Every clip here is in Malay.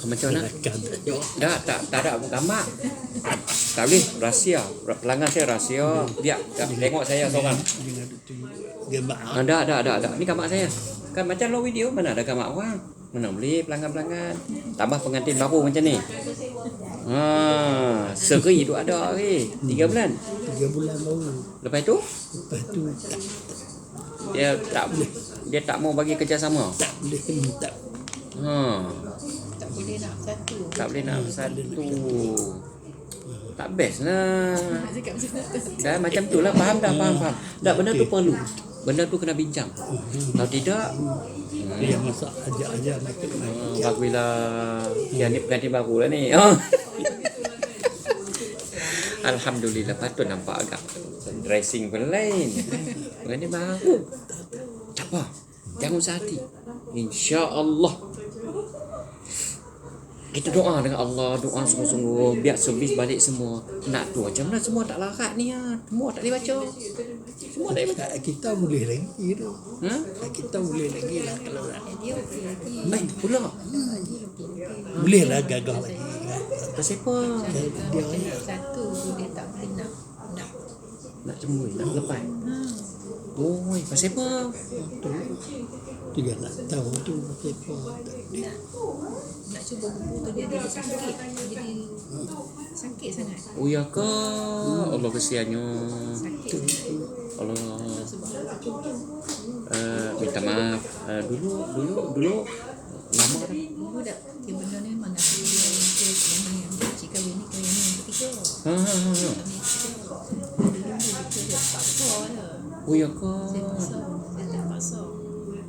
Macam mana? Tak ada gambar. Tak boleh, rahsia. Pelanggan saya rahsia. Dia tengok saya seorang. Ada. Ni gambar saya. Kan macam low video, mana ada gambar orang. Mana boleh pelanggan-pelanggan. Tambah pengantin baru macam ni. Seri tu ada weh. 3 bulan. 3 bulan baru. Lepas tu Tak dia tak mau bagi kerjasama. boleh minta. Tak boleh nak satu. Tak best lah. Dah macam tu lah. Faham. Tak, benda tu perlu. Benda tu kena bincang. Kalau tidak, Dia masak ajak makan. baguslah. Yang ni pengantin baru lah ni. Alhamdulillah, patut nampak agak dressing pun lain. Pengantin baru. Tak apa. Jangan usah hati. InsyaAllah. Kita doa dengan Allah, doa sungguh-sungguh biar servis balik semua. Nak tu macam mana semua tak larat ni semua tak boleh baca. Semua tak boleh baca. Kita boleh lagi tu. Ha? Kita boleh lagi lah kalau nak. Baik pula. Boleh lah gagah lagi. Pasal apa? Dia Satu dia tak boleh nak Nak cemui, nak lepas. Oi, pasal apa? juga nak tahu tu pasal apa. nak cuba buku tu dia sakit, jadi sakit sangat. Oh ya ke? Allah kesiannya. Sakit. Allah. Sebab Minta maaf. Dulu lama dah. dulu dah dia benda ni mana dia yang cik kahwin ni kahwin ni yang ketiga. Ha. Dulu dia paksa lah. Oh ya ke? Dia terpaksa.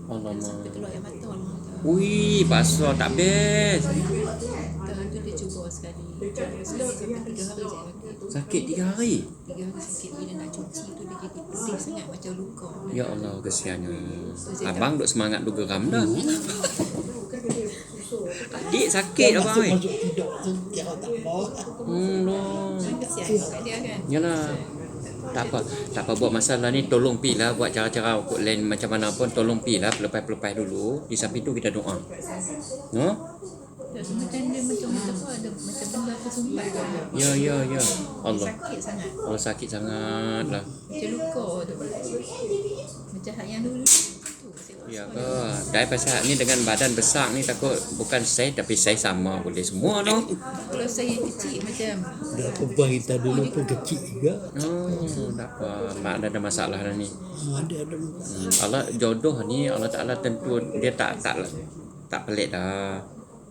Alamak. Sampai keluar air mata lah. Ui, pasal tak best. Tahun tu dia cuba sekali. Slow sampai 3 hari je sakit. Sakit 3 hari. 3 hari sakit, bila nak cuci tu dia jadi pedih sangat macam luka. Ya Allah, kesiannya. Abang duk semangat duk geram dah. Adik sakit abang ni. Masuk tidur tu kira tak mau. Allah. Kesian kat dia kan. Yalah. Tak apa buat masalah ni, tolong pi lah buat cara-cara ukut lain macam mana pun, tolong pi lah pelepas dulu. Di samping tu kita doa. No? Macam dia macam apa, ada macam benda tersumbat kan. Ya. Allah. Sakit sangat. Allah sakit sangat lah. Macam luka tu. Macam hak yang dulu tu. Ya ke? Dah pasal ni dengan badan besar ni takut bukan saya tapi saya sama boleh semua no. Kalau saya kecil macam Dah perempuan kita dulu pun kecil juga. Tak apa. Mak ada masalah dah ni. Ada. Allah jodoh ni Allah Taala tentu dia tak pelik dah.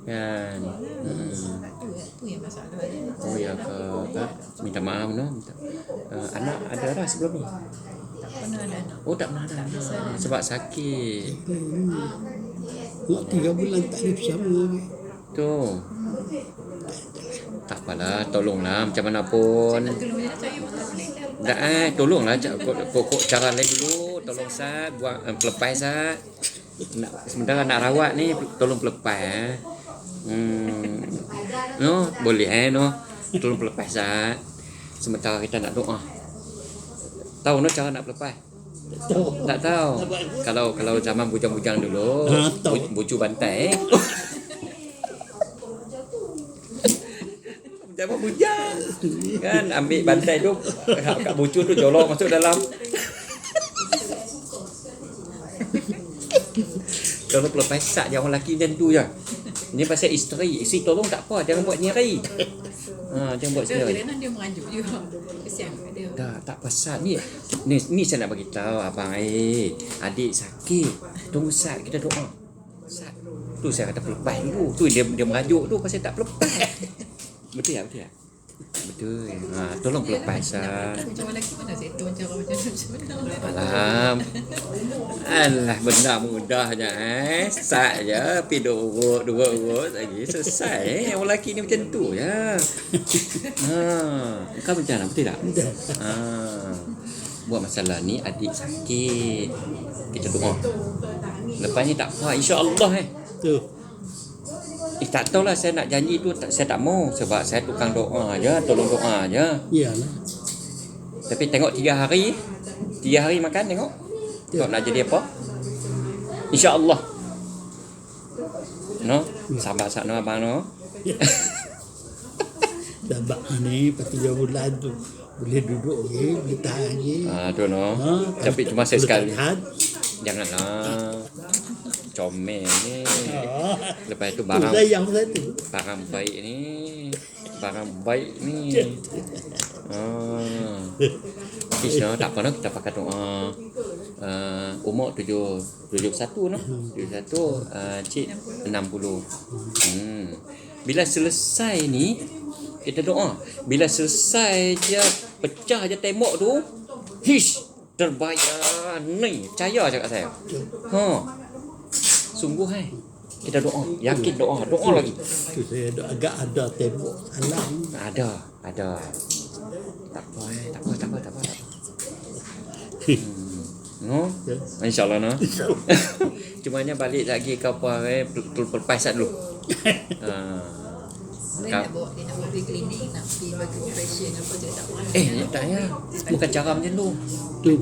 Kan. tu yang masalah dia. Oh ya ke? Minta maaf no. Anak ada dah sebelum ni. Tak pernah ada anak. Oh tak pernah ada anak. Sebab sakit. 3 bulan tak ada bersama lagi. Tu. Tak apalah, tolonglah macam mana pun. Tolong dia saya pun tak boleh. Dah tolonglah pokok cara lain dulu. Tolong Sat buang pelepas Sat. Sementara nak rawat ni tolong pelepas. No, boleh no. Tolong pelepas Sat. Sementara kita nak doa. Tahu no cara nak pelepas? Tak tahu. Kalau zaman bujang-bujang dulu, bucu bantai. Zaman bujang. Kan ambil bantai tu kat bucu tu jolok masuk dalam. Kalau pelepas Sat dia orang lelaki macam tu je. Ni pasal isteri tolong tak apa, jangan buat nyeri. Jangan buat sendiri. Kadang-kadang dia merajuk juga. Kesian kat dia. Dah tak pasal ni saya nak bagi tahu abang adik sakit. Tunggu Sat kita doa. Sat. Tu saya kata pelepas dulu. Tu dia merajuk tu pasal tak pelepas. Betul tak? Betul. Tolong pelepas Sat. Macam lelaki mana settle cara macam mana. Alah benda mudahnya Sat je pi dua urut lagi selesai. Yang lelaki ni macam tu je. Kau macam mana betul tak? Buat masalah ni adik sakit. Kita doa. Lepas ni tak apa insya-Allah Tu. Tak tahulah saya nak janji tu saya tak mau sebab saya tukang doa je, tolong doa je. Iyalah. Tapi tengok 3 hari makan tengok. Tengok nak jadi apa? InsyaAllah. No, sabar sat no abang no. Sebab ni 3 bulan tu boleh duduk lagi, boleh tahan lagi. Tu no. Ha, Tapi cuma saya boleh sekali. tahan. Janganlah. Comel ni. Ha. Lepas tu Tu barang sayang satu. barang baik ni. Barang baik ni. Fish no, tak apa no, kita pakai doa. Umur 71 no. 71 cik 60. Bila selesai ni kita doa. Bila selesai je pecah je tembok tu, hish, terbayar ni. Percaya cakap saya. Sungguh kita doa, yakin doa lagi. Tu saya agak ada tembok alam. Ada. Tak apa. No? InsyaAllah no. Cumanya balik lagi ke apa pelpas dulu. Boleh nak bawa dia nak pergi klinik, nak pergi bagi operation apa je tak boleh. Tak ya. Bukan cara macam tu. Tu.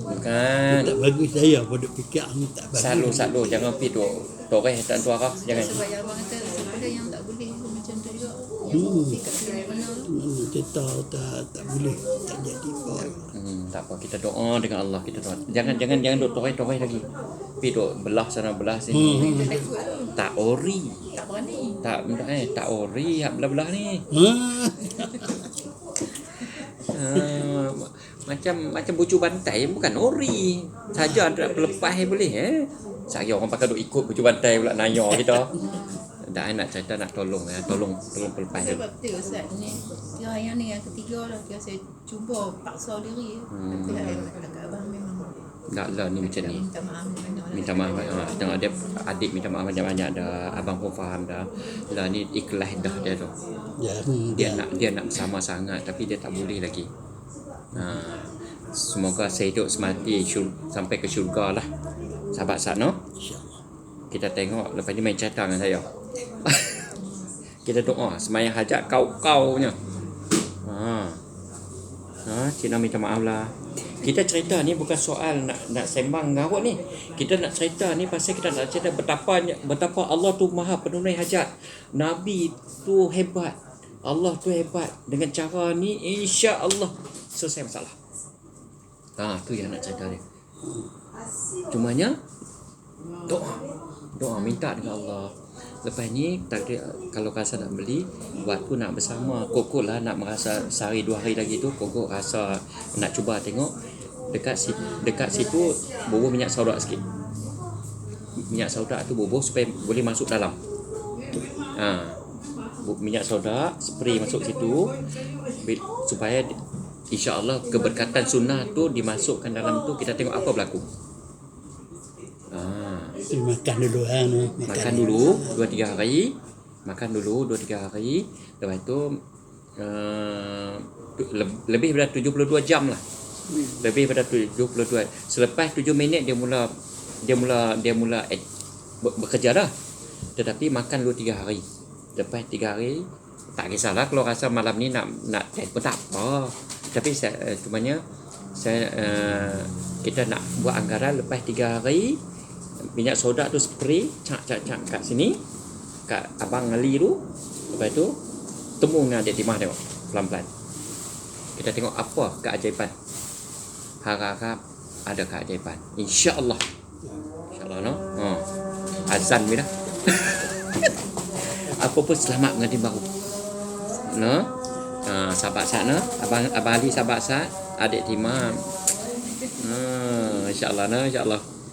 Bukan. Tak bagus saya pun duk fikir ni tak bagus. Selalu jangan pergi tu. Toreh tak tu arah jangan. Sebab yang abang kata siapa yang tak boleh macam tu juga. Yang kat sini mana tu. Mana kita tak boleh tak jadi pun. Tak apa, kita doa dengan Allah, kita doa. Jangan duk toreh lagi. Pergi duk belah sana belah sini. Takut tu. Tak ori. Tak berani. Tak ori hak belah-belah ni. Macam bucu bantai bukan ori. Saja nak pelepas boleh Saya orang pakai duk ikut bucu bantai pula naya kita. Tak nak cerita nak tolong pelepas dia. Sebab tu Ustaz ni yang ni yang ketiga lah kira saya cuba paksa diri tapi agak abang memang Taklah ni macam ni. minta maaf Tengok dia adik minta maaf banyak-banyak dah. Abang pun faham dah. Lah ni ikhlas dah dia tu. Dia nak bersama sangat tapi dia tak boleh lagi. Semoga saya hidup semati sampai ke syurga lah. Sahabat Sakno. Kita tengok lepas ni main cerita dengan saya. Kita doa semayang hajat kau-kaunya. Cina minta maaf lah. Kita cerita ni bukan soal nak sembang dengan awak ni. Kita nak cerita ni pasal kita nak cerita betapa Allah tu maha penunai hajat. Nabi tu hebat. Allah tu hebat. Dengan cara ni insya-Allah selesai masalah. Tu yang nak cerita ni. Cumanya doa minta dengan Allah. Lepas ni kalau rasa nak beli, waktu nak bersama kokok lah, nak merasa sehari 2 hari lagi tu kokok rasa nak cuba tengok dekat situ bubuh minyak saudak sikit. Minyak saudak tu bubuh supaya boleh masuk dalam. Minyak saudak spray masuk situ supaya insya-Allah keberkatan sunnah tu dimasukkan dalam tu. Kita tengok apa berlaku. Makan dulu Makan dulu 2-3 hari. Lepas tu lebih daripada 72 jam lah. Lebih daripada 72. Selepas 7 minit dia mula bekerja dah. Tetapi makan dulu 3 hari. Lepas 3 hari tak kisahlah kalau rasa malam ni nak pun tak apa. Tapi kita nak buat anggaran lepas 3 hari minyak soda tu spray cak kat sini kat abang Ali tu. Lepas tu temu dengan adik Timah tengok pelan-pelan. Kita tengok apa keajaiban. Harap ada keajaiban. Insya-Allah no. Azan ni dah. Apa pun selamat mengantin baru. No. Sahabat Sat no. Abang Ali sahabat Sat, adik Timah. Insya-Allah no, insya-Allah.